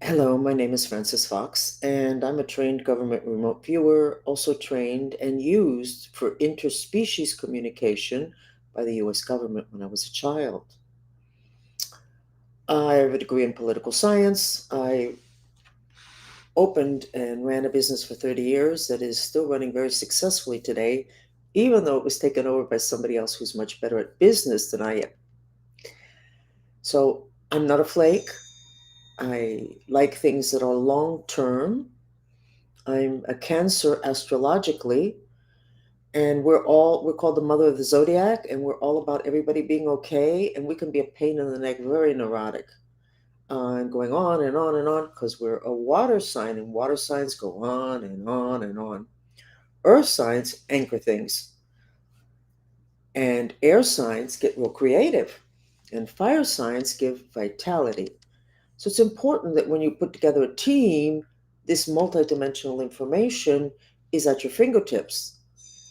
Hello, my name is Francis Fox, and I'm a trained government remote viewer, also trained and used for interspecies communication by the US government when I was a child. I have a degree in political science. I opened and ran a business for 30 years that is still running very successfully today, even though it was taken over by somebody else who's much better at business than I am. So I'm not a flake. I like things that are long term. I'm a Cancer astrologically, and we're called the mother of the zodiac, and we're all about everybody being okay, and we can be a pain in the neck, very neurotic, and going on and on and on because we're a water sign, and water signs go on and on and on. Earth signs anchor things, and air signs get real creative, and fire signs give vitality. So it's important that when you put together a team, this multidimensional information is at your fingertips.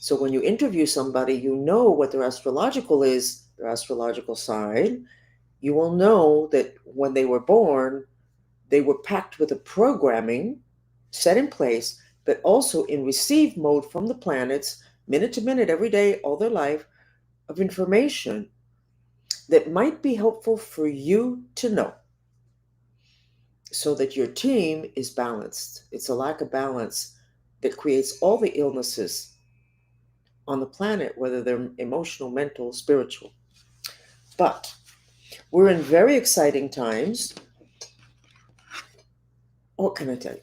So when you interview somebody, you know what their astrological is, their astrological sign. You will know that when they were born, they were packed with a programming set in place, but also in receive mode from the planets, minute to minute, every day, all their life, of information that might be helpful for you to know so that your team is balanced. It's a lack of balance that creates all the illnesses on the planet, whether they're emotional, mental, spiritual. But we're in very exciting times. What can I tell you?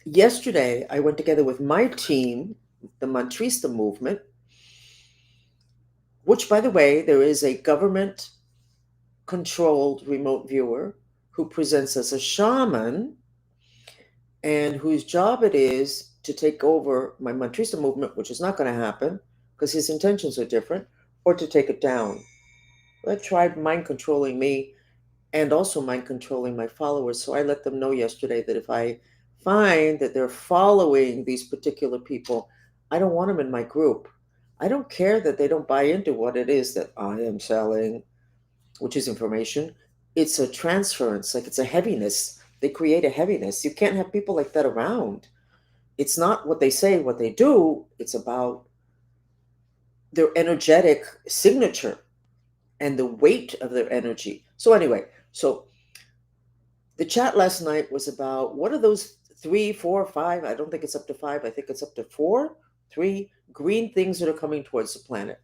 Yesterday, I went together with my team, the Mantrista movement, which, by the way, there is a government controlled remote viewer who presents as a shaman and whose job it is to take over my Mantrista movement, which is not going to happen because his intentions are different, or to take it down. That tried mind controlling me and also mind controlling my followers. So I let them know yesterday that if I find that they're following these particular people, I don't want them in my group. I don't care that they don't buy into what it is that I am selling, which is information. It's a transference, like it's a heaviness. They create a heaviness. You can't have people like that around. It's not what they say, what they do. It's about their energetic signature and the weight of their energy. So, anyway, so the chat last night was about what are those three, four, five? I don't think it's up to five. I think it's up to four, three green things that are coming towards the planet.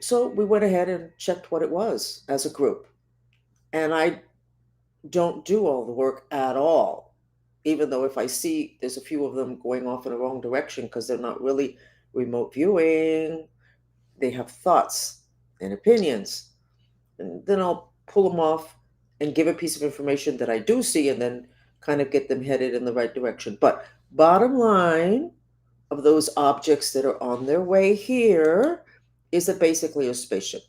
So we went ahead and checked what it was as a group. And I don't do all the work at all, even though if I see there's a few of them going off in the wrong direction because they're not really remote viewing, they have thoughts and opinions. And then I'll pull them off and give a piece of information that I do see and then kind of get them headed in the right direction. But bottom line of those objects that are on their way here is that basically a spaceship.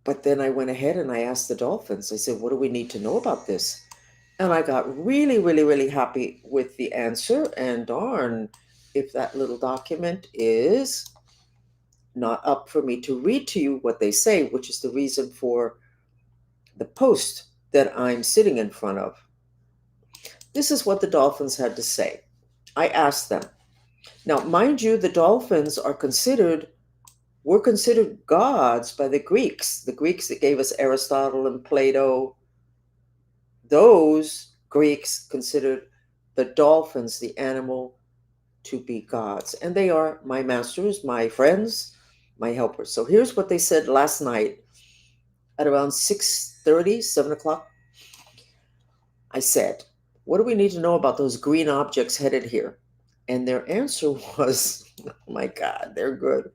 But then I went ahead and I asked the dolphins, I said, what do we need to know about this? And I got really, really, really happy with the answer. And darn, if that little document is not up for me to read to you what they say, which is the reason for the post that I'm sitting in front of. This is what the dolphins had to say. I asked them. Now, mind you, the dolphins were considered gods by the Greeks that gave us Aristotle and Plato. Those Greeks considered the dolphins, the animal, to be gods. And they are my masters, my friends, my helpers. So here's what they said last night at around 6:30, 7 o'clock. I said, what do we need to know about those green objects headed here? And their answer was, oh my God, they're good.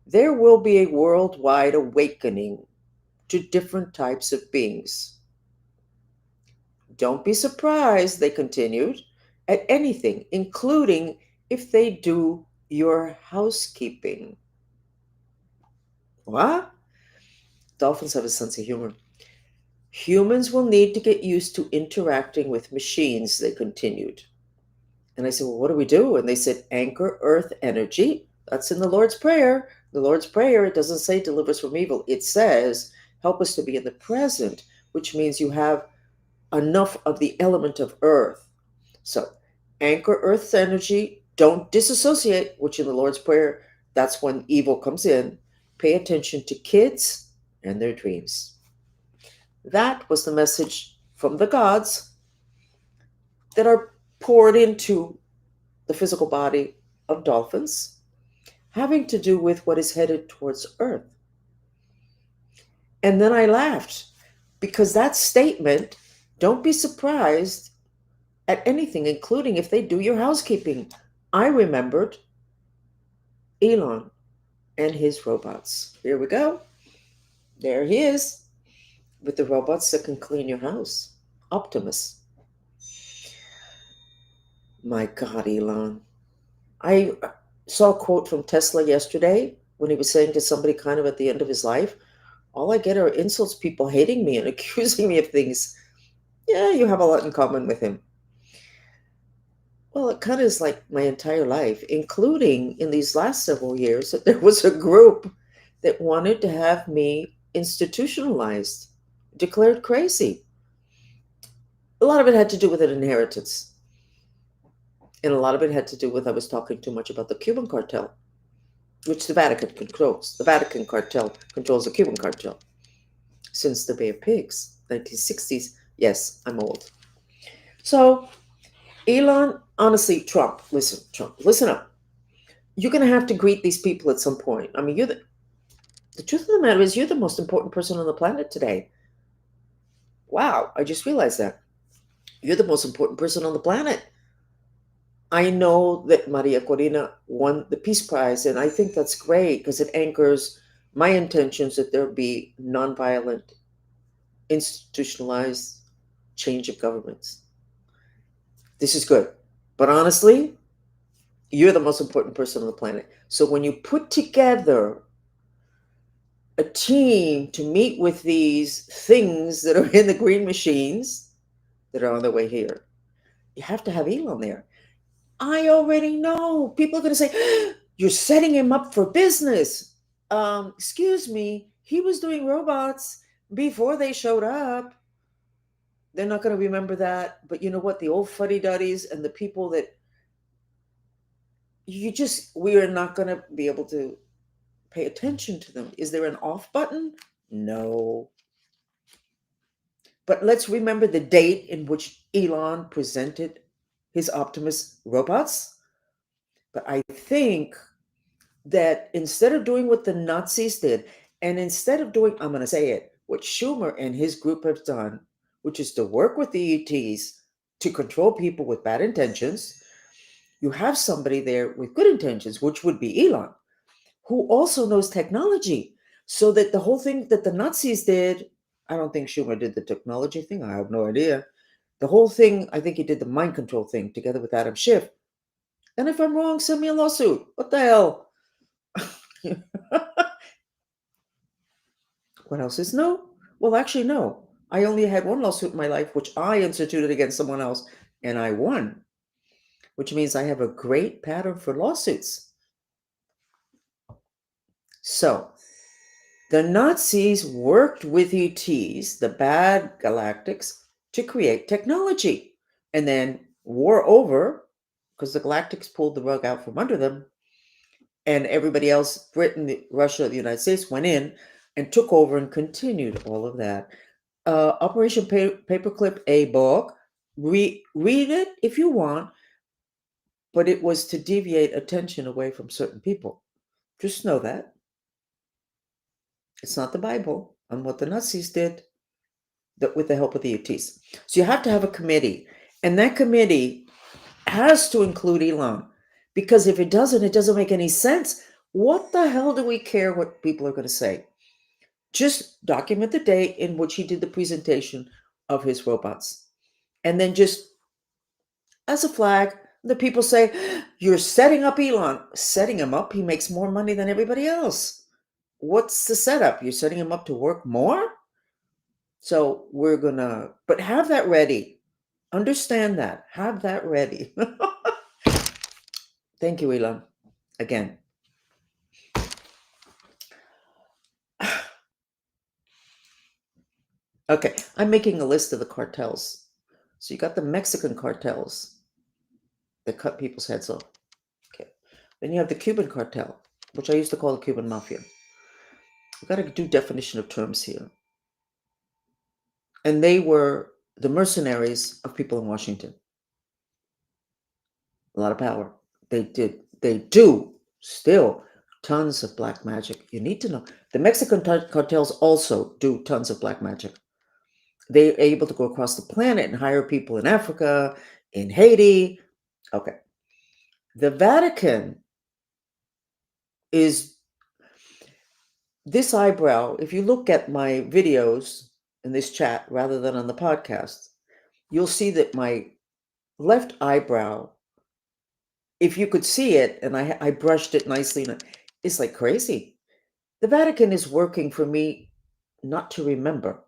There will be a worldwide awakening to different types of beings. Don't be surprised, they continued, at anything, including if they do your housekeeping. What? Dolphins have a sense of humor. Humans will need to get used to interacting with machines, they continued. And I said, well, what do we do? And they said, anchor earth energy. That's in the Lord's Prayer. The Lord's Prayer, it doesn't say deliver us from evil. It says help us to be in the present, which means you have enough of the element of earth. So anchor earth's energy, don't disassociate, which in the Lord's Prayer, that's when evil comes in. Pay attention to kids and their dreams. That was the message from the gods that are poured into the physical body of dolphins, having to do with what is headed towards earth. And then I laughed because that statement, don't be surprised at anything, including if they do your housekeeping. I remembered Elon and his robots. Here we go. There he is with the robots that can clean your house. Optimus. My God, Elon. I saw a quote from Tesla yesterday when he was saying to somebody kind of at the end of his life, all I get are insults, people hating me and accusing me of things. Yeah, you have a lot in common with him. Well, it kind of is like my entire life, including in these last several years, that there was a group that wanted to have me institutionalized, declared crazy. A lot of it had to do with an inheritance. And a lot of it had to do with I was talking too much about the Cuban cartel, which the Vatican controls. The Vatican Cartel controls the Cuban cartel since the Bay of Pigs, 1960s. Yes, I'm old. So, Elon, honestly, Trump, listen up. You're going to have to greet these people at some point. I mean, the truth of the matter is you're the most important person on the planet today. Wow, I just realized that. You're the most important person on the planet. I know that Maria Corina won the Peace Prize, and I think that's great because it anchors my intentions that there be nonviolent, institutionalized change of governments. This is good. But honestly, you're the most important person on the planet. So when you put together a team to meet with these things that are in the green machines that are on their way here, you have to have Elon there. I already know. People are going to say, you're setting him up for business. Excuse me, he was doing robots before they showed up. They're not going to remember that. But you know what? The old fuddy duddies and the people that we are not going to be able to pay attention to them. Is there an off button? No. But let's remember the date in which Elon presented his Optimus robots. But I think that instead of doing what the Nazis did, and instead of doing, I'm going to say it, what Schumer and his group have done, which is to work with the ETs to control people with bad intentions, you have somebody there with good intentions, which would be Elon, who also knows technology. So that the whole thing that the Nazis did, I don't think Schumer did the technology thing. I have no idea. The whole thing, I think he did the mind control thing together with Adam Schiff. And if I'm wrong, send me a lawsuit. What the hell? What else is no? Well, actually, no. I only had one lawsuit in my life, which I instituted against someone else, and I won, which means I have a great pattern for lawsuits. So, the Nazis worked with ETs, the bad galactics, to create technology. And then, war over, because the galactics pulled the rug out from under them, and everybody else, Britain, Russia, the United States, went in and took over and continued all of that. Operation Paperclip, a book. Read it if you want, but it was to deviate attention away from certain people. Just know that. It's not the Bible on what the Nazis did with the help of the ETs. So you have to have a committee, and that committee has to include Elon, because if it doesn't make any sense. What the hell do we care what people are going to say? Just document the day in which he did the presentation of his robots. And then just as a flag, the people say, you're setting up Elon. Setting him up, he makes more money than everybody else. What's the setup? You're setting him up to work more? So we're going to, but have that ready. Understand that. Have that ready. Thank you, Elon. Again. Okay, I'm making a list of the cartels. So you got the Mexican cartels that cut people's heads off. Okay. Then you have the Cuban cartel, which I used to call the Cuban mafia. We got to do definition of terms here. And they were the mercenaries of people in Washington. A lot of power. They do still tons of black magic. You need to know. The Mexican cartels also do tons of black magic. They're able to go across the planet and hire people in Africa, in Haiti. Okay. The Vatican is this eyebrow. If you look at my videos in this chat rather than on the podcast, you'll see that my left eyebrow, if you could see it, and I brushed it nicely, and it's like crazy. The Vatican is working for me not to remember.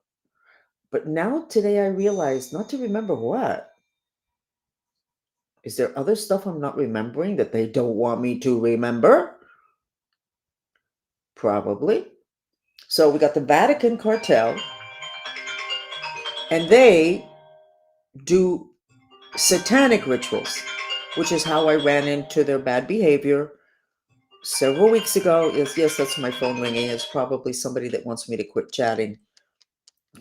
But now today I realize not to remember what? Is there other stuff I'm not remembering that they don't want me to remember? Probably. So we got the Vatican Cartel, and they do satanic rituals, which is how I ran into their bad behavior several weeks ago. Yes, that's my phone ringing. It's probably somebody that wants me to quit chatting,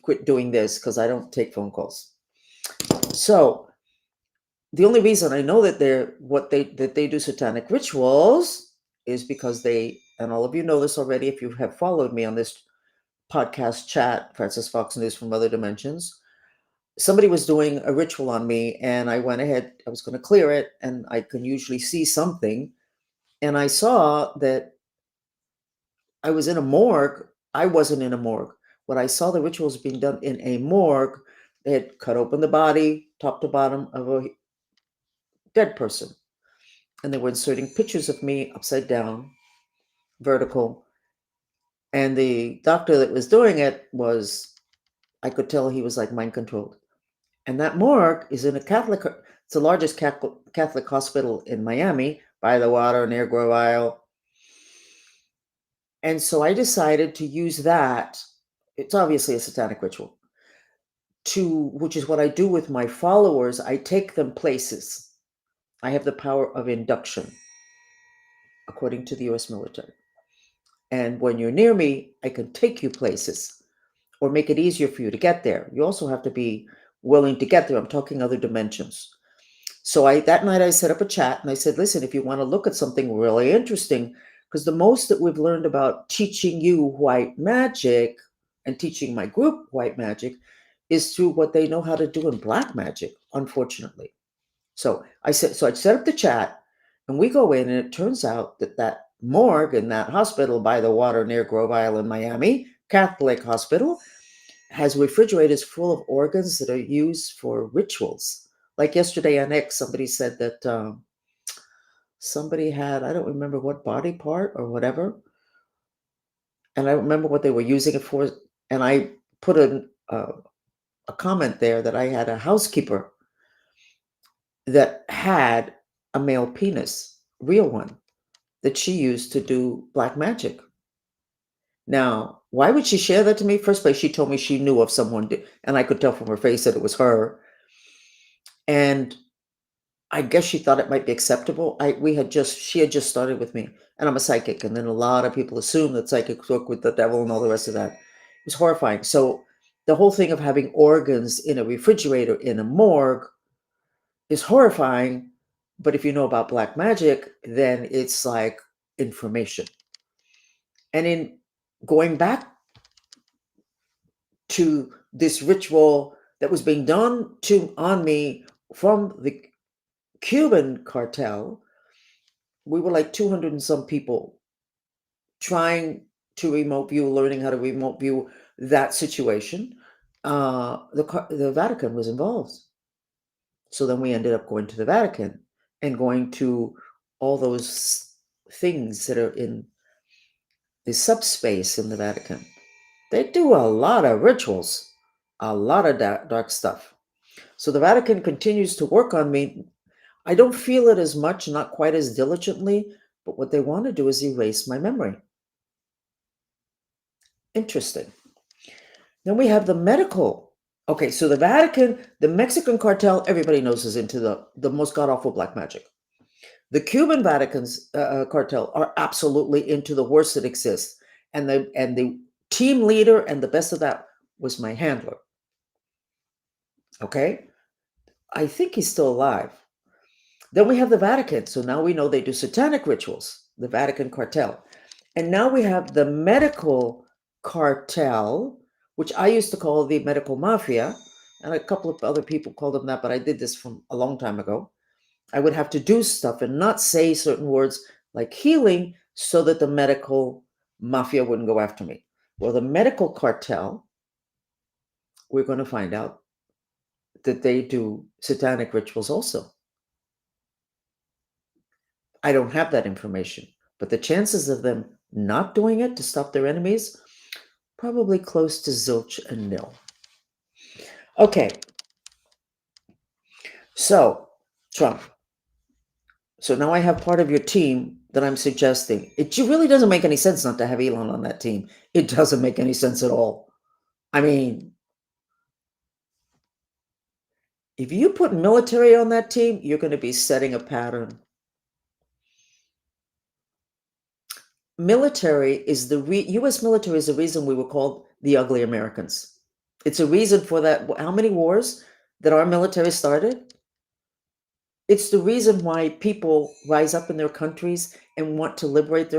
quit doing this because I don't take phone calls. So the only reason I know that they do satanic rituals is because they, and all of you know this already if you have followed me on this podcast chat, Francis Fox News from Other Dimensions. Somebody was doing a ritual on me, and I went ahead. I was going to clear it, and I can usually see something, and I saw that I was in a morgue. I wasn't in a morgue. What I saw, the rituals being done in a morgue. They had cut open the body, top to bottom, of a dead person, and they were inserting pictures of me upside down, vertical. And the doctor that was doing it was, I could tell he was like mind controlled. And that morgue is in a Catholic, it's the largest Catholic hospital in Miami, by the water near Grove Isle. And so I decided to use that. It's obviously a satanic ritual, which is what I do with my followers. I take them places. I have the power of induction, according to the US military. And when you're near me, I can take you places or make it easier for you to get there. You also have to be willing to get there. I'm talking other dimensions. So that night I set up a chat and I said, listen, if you want to look at something really interesting, because the most that we've learned about teaching you white magic and teaching my group white magic is through what they know how to do in black magic, unfortunately. So I set up the chat, and we go in, and it turns out that morgue in that hospital by the water near Grove Island, Miami, Catholic hospital, has refrigerators full of organs that are used for rituals. Like yesterday on X, somebody said that somebody had, I don't remember what body part or whatever, and I don't remember what they were using it for. And I put a comment there that I had a housekeeper that had a male penis, real one, that she used to do black magic. Now, why would she share that to me? First place, she told me she knew of someone, and I could tell from her face that it was her. And I guess she thought it might be acceptable. She had just started with me, and I'm a psychic, and then a lot of people assume that psychics work with the devil and all the rest of that. It was horrifying. So the whole thing of having organs in a refrigerator in a morgue is horrifying. But if you know about black magic, then it's like information. And in going back to this ritual that was being done on me from the Cuban cartel, we were like 200 and some people trying to remote view, learning how to remote view that situation. The Vatican was involved. So then we ended up going to the Vatican and going to all those things that are in the subspace in the Vatican. They do a lot of rituals, a lot of dark stuff. So the Vatican continues to work on me. I don't feel it as much, not quite as diligently, but what they want to do is erase my memory. Interesting. Then we have the medical. Okay, so the Vatican, the Mexican cartel, everybody knows is into the most god awful black magic. The Cuban Vatican's cartel are absolutely into the worst that exists, and the team leader and the best of that was my handler. Okay, I think he's still alive. Then we have the Vatican, so now we know they do satanic rituals. The Vatican cartel, and now we have the medical cartel, which I used to call the medical mafia, and a couple of other people called them that, but I did this from a long time ago. I would have to do stuff and not say certain words like healing so that the medical mafia wouldn't go after me. Well, the medical cartel, we're going to find out that they do satanic rituals also. I don't have that information, but the chances of them not doing it to stop their enemies, probably close to zilch and nil. Okay, so Trump. So now I have part of your team that I'm suggesting. It really doesn't make any sense not to have Elon on that team. It doesn't make any sense at all. I mean, if you put military on that team, you're going to be setting a pattern. Military is U.S. military is the reason we were called the ugly Americans. It's a reason for that. How many wars that our military started? It's the reason why people rise up in their countries and want to liberate their